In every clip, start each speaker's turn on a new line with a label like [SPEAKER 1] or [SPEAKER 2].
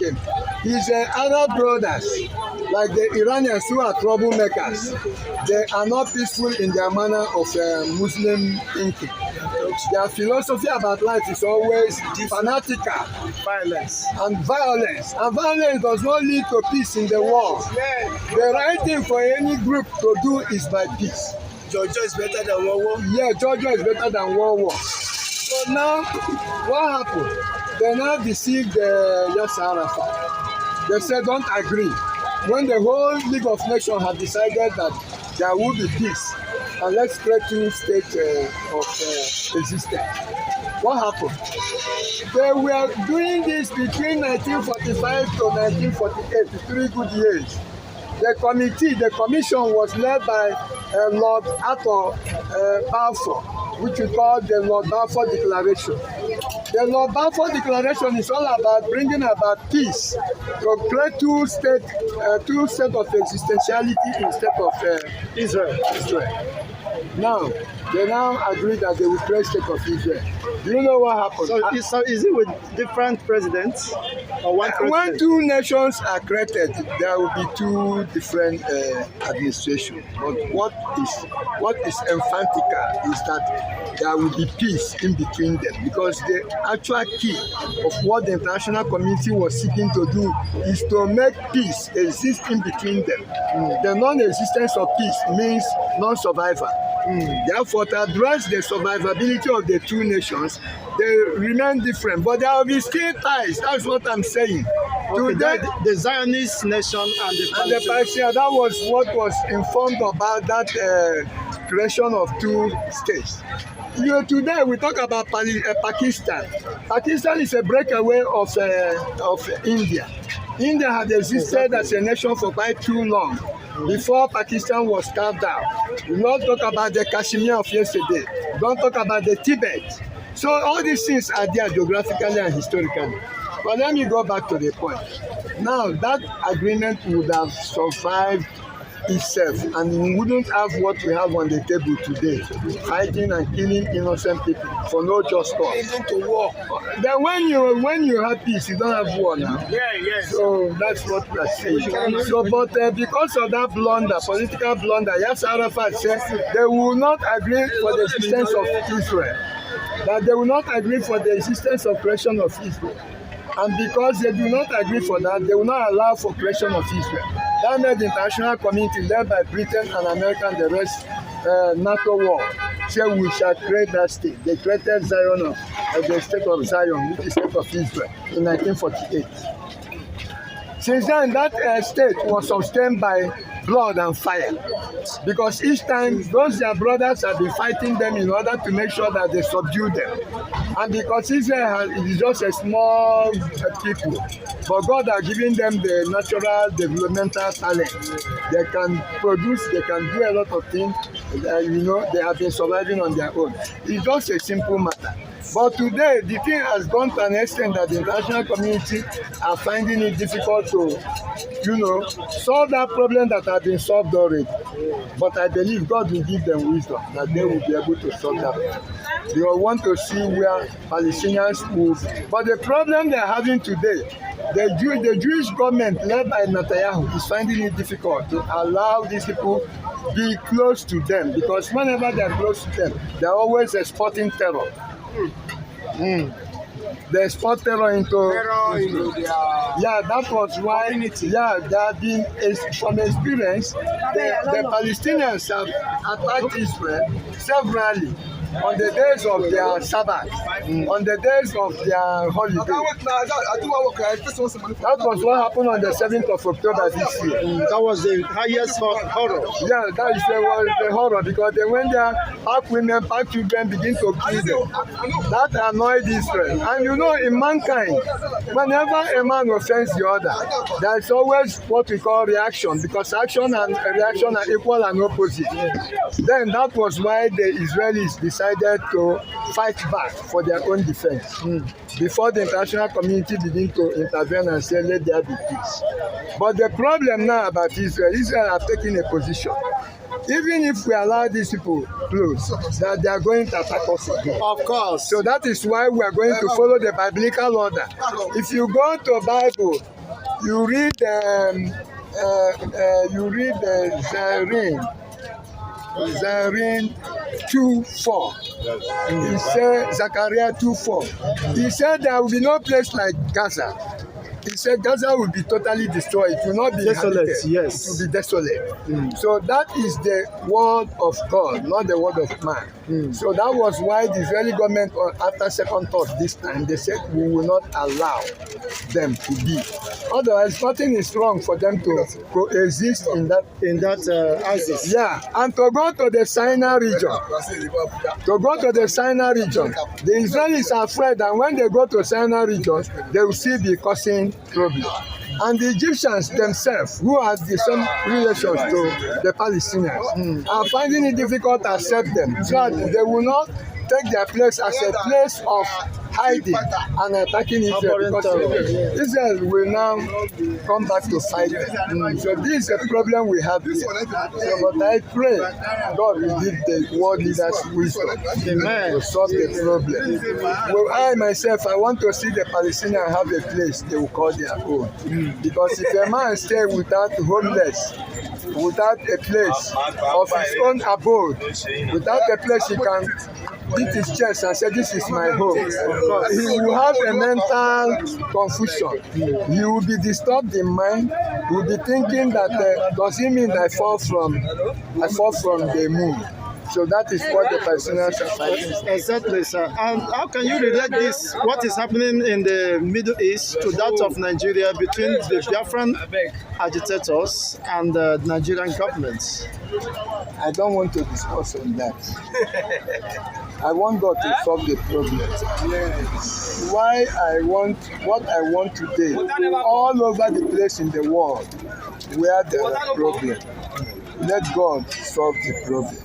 [SPEAKER 1] came. His Arab brothers, like the Iranians who are troublemakers, they are not peaceful in their manner of Muslim thinking. Their philosophy about life is always fanatical,
[SPEAKER 2] Violence.
[SPEAKER 1] and violence. And violence does not lead to peace in the world. The right thing for any group to do is by peace.
[SPEAKER 2] Jojo is better than Wowo.
[SPEAKER 1] Yeah, Georgia is better than war. So now, what happened? They now deceived Yasser Arafat. They said don't agree. When the whole League of Nations had decided that there will be peace, and let's create two states of existence. What happened? They were doing this between 1945 to 1948, 3 good years. The commission was led by Lord Arthur Balfour, which we call the Lord Balfour Declaration. The Lord Balfour Declaration is all about bringing about peace, to create two sets of existentiality instead of Israel. Now, they now agree that they will create state of Israel. Do you know what happened?
[SPEAKER 2] So is it with different presidents or one president?
[SPEAKER 1] When two nations are created, there will be two different administrations. But what is emphatic is that there will be peace in between them, because the actual key of what the international community was seeking to do is to make peace exist in between them. The non-existence of peace means non-survival. Therefore, to address the survivability of the two nations, they remain different, but there will be still ties. That's what I'm saying.
[SPEAKER 2] Okay, the Zionist nation and the
[SPEAKER 1] Palestinian, that was what was informed about that creation of two states. Today we talk about Pakistan. Pakistan is a breakaway of India. India had existed as a nation for quite too long before Pakistan was carved out. We don't talk about the Kashmir of yesterday. We don't talk about the Tibet. So all these things are there geographically and historically. But let me go back to the point. Now that agreement would have survived itself, and we wouldn't have what we have on the table today, fighting and killing innocent people for no just cause.
[SPEAKER 2] Even to war.
[SPEAKER 1] Then when you have peace, you don't have war now.
[SPEAKER 2] Yes.
[SPEAKER 1] So that's what we are saying. So, but because of that blunder, political blunder, Yasser Arafat said they will not agree for the existence of Israel. That they will not agree for the existence of creation of Israel. And because they do not agree for that, they will not allow for creation of Israel. That made the international community led by Britain and America and the rest, NATO war, say we shall create that state. They created Zion, the state of Zion, which is the state of Israel, in 1948. Since then, that state was sustained by blood and fire, because each time those their brothers have been fighting them in order to make sure that they subdue them. And because Israel is just a small people, but God has given them the natural developmental talent. They can produce, they can do a lot of things. They have been surviving on their own. It's just a simple matter. But today, the thing has gone to an extent that the international community are finding it difficult to, solve that problem that has been solved already. But I believe God will give them wisdom that they will be able to solve that problem. They will want to see where Palestinians move. But the problem they are having today, the Jewish government led by Netanyahu is finding it difficult to allow these people be close to them, because whenever they are close to them, they are always exporting terror. They export terror into their... Yeah, that was why. Yeah, there have been from experience. The Palestinians have attacked Israel severally on the days of their Sabbath, on the days of their holiday. That was what happened on the 7th of October this year.
[SPEAKER 2] That was the highest horror.
[SPEAKER 1] Yeah, that was the horror, because they went there, pack women, pack children, begin to kill them. That annoyed Israel. And in mankind, whenever a man offends the other, there is always what we call reaction, because action and reaction are equal and opposite. Then that was why the Israelis decided to fight back for their own defense before the international community began to intervene and say, let there be peace. But the problem now about Israel have taken a position even if we allow these people close, that they are going to attack us again.
[SPEAKER 2] Of course.
[SPEAKER 1] So that is why we are going to follow the biblical order. If you go to Bible, you read Zechariah 2:4. He said Zechariah 2:4. He said there will be no place like Gaza. He said Gaza will be totally destroyed. It will not be
[SPEAKER 2] desolate.
[SPEAKER 1] inhabited.
[SPEAKER 2] Yes.
[SPEAKER 1] It will be desolate. So that is the word of God, not the word of man. So that was why the Israeli government, after second thought this time, they said we will not allow them to be. Otherwise, nothing is wrong for them to coexist in that
[SPEAKER 2] axis.
[SPEAKER 1] Yeah, and to go to the Sinai region. The Israelis are afraid that when they go to Sinai region, they will still be causing problem. And the Egyptians themselves, who have the same relations to the Palestinians, are finding it difficult to accept them. So that they will not take their place as a place of hiding and attacking Israel, because Israel will now come back to fight them. So this is a problem we have here. So, but I pray God will give the world leaders wisdom to solve the problem. Well, I myself, I want to see the Palestinians have a place they will call their own. Because if a man stay without homeless, without a place of his own abode, without a place he can beat his chest and say, this is my home, he will have a mental confusion. He will be disturbed in mind. He will be thinking that does it mean I fall from the moon? So that is what the Palestinians are fighting.
[SPEAKER 2] Exactly, sir. And how can you relate this, what is happening in the Middle East, to that of Nigeria between the Biafran agitators and the Nigerian government?
[SPEAKER 1] I don't want to discuss on that. I want God to solve the problem. What I want today, all over the place in the world where there are problems, let God solve the problem.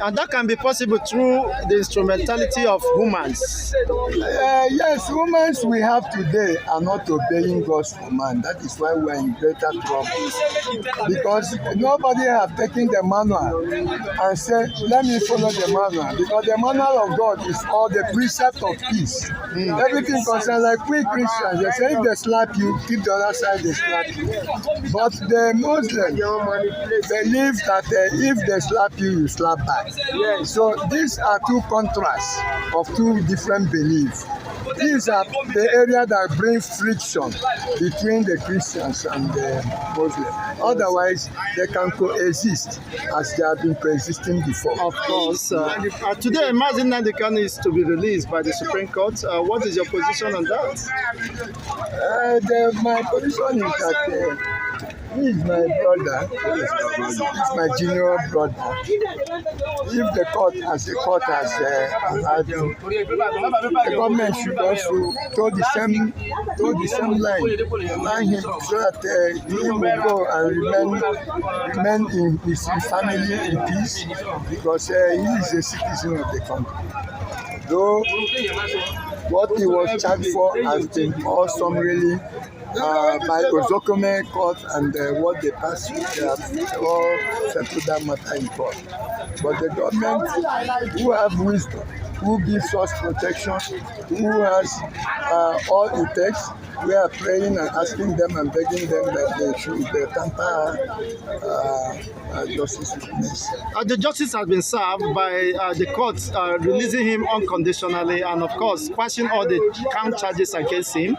[SPEAKER 2] And that can be possible through the instrumentality of humans.
[SPEAKER 1] Yes, humans we have today are not obeying God's command. That is why we are in greater trouble. Because nobody have taken the manual and said, let me follow the manual. Because the manual of God is all the precept of peace. Everything concerns, like we Christians, they say if they slap you, keep the other side, they slap you. But the Muslims believe that if they slap you, you slap back. So these are two contrasts of two different beliefs. These are the area that bring friction between the Christians and the Muslims. Otherwise, they can coexist as they have been coexisting before.
[SPEAKER 2] Of course. Today, Mazi Nnamdi Kanu is to be released by the Supreme Court. What is your position on that?
[SPEAKER 1] My position is that he is my brother. He's my junior brother. If the court has the government should also toe the same line him, so that he will go and remain in his family in peace, because he is a citizen of the country. Though what he was charged for has been all summarily by Ozokome court, and what they passed through, they have all settled that matter in court. But the government, who have wisdom, who gives us protection, who has all it takes, we are praying and asking them and begging them that they should tamper justice with mercy.
[SPEAKER 2] The justice has been served by the court releasing him unconditionally, and of course quashing all the count charges against him,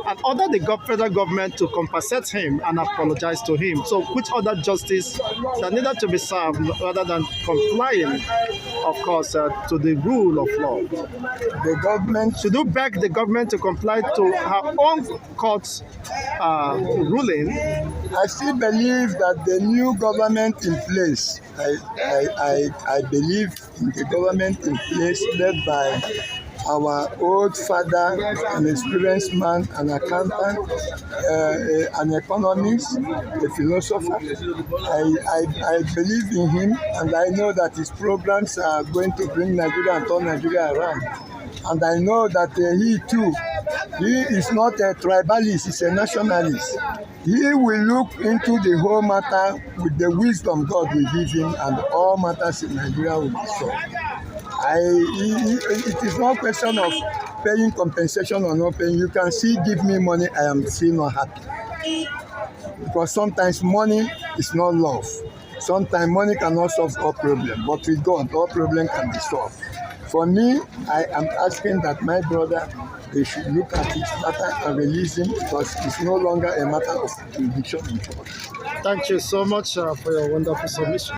[SPEAKER 2] and ordered the federal government to compensate him and apologize to him. So which other justice that needed to be served rather than complying, of course, to the rule of law?
[SPEAKER 1] The government
[SPEAKER 2] should you beg the government to comply to her own court's ruling?
[SPEAKER 1] I still believe that the new government in place, I believe in the government in place led by our old father, an experienced man, an accountant, an economist, a philosopher. I believe in him, and I know that his programs are going to bring Nigeria and turn Nigeria around. And I know that he too He is not a tribalist, he's a nationalist. He will look into the whole matter with the wisdom God will give him, and all matters in Nigeria will be solved. It is not a question of paying compensation or not paying. You can still give me money, I am still not happy. Because sometimes money is not love. Sometimes money cannot solve all problems, but with God, all problems can be solved. For me, I am asking that my brother, they should look at his matter and release him, because it's no longer a matter of conviction in court.
[SPEAKER 2] Thank you so much for your wonderful submission.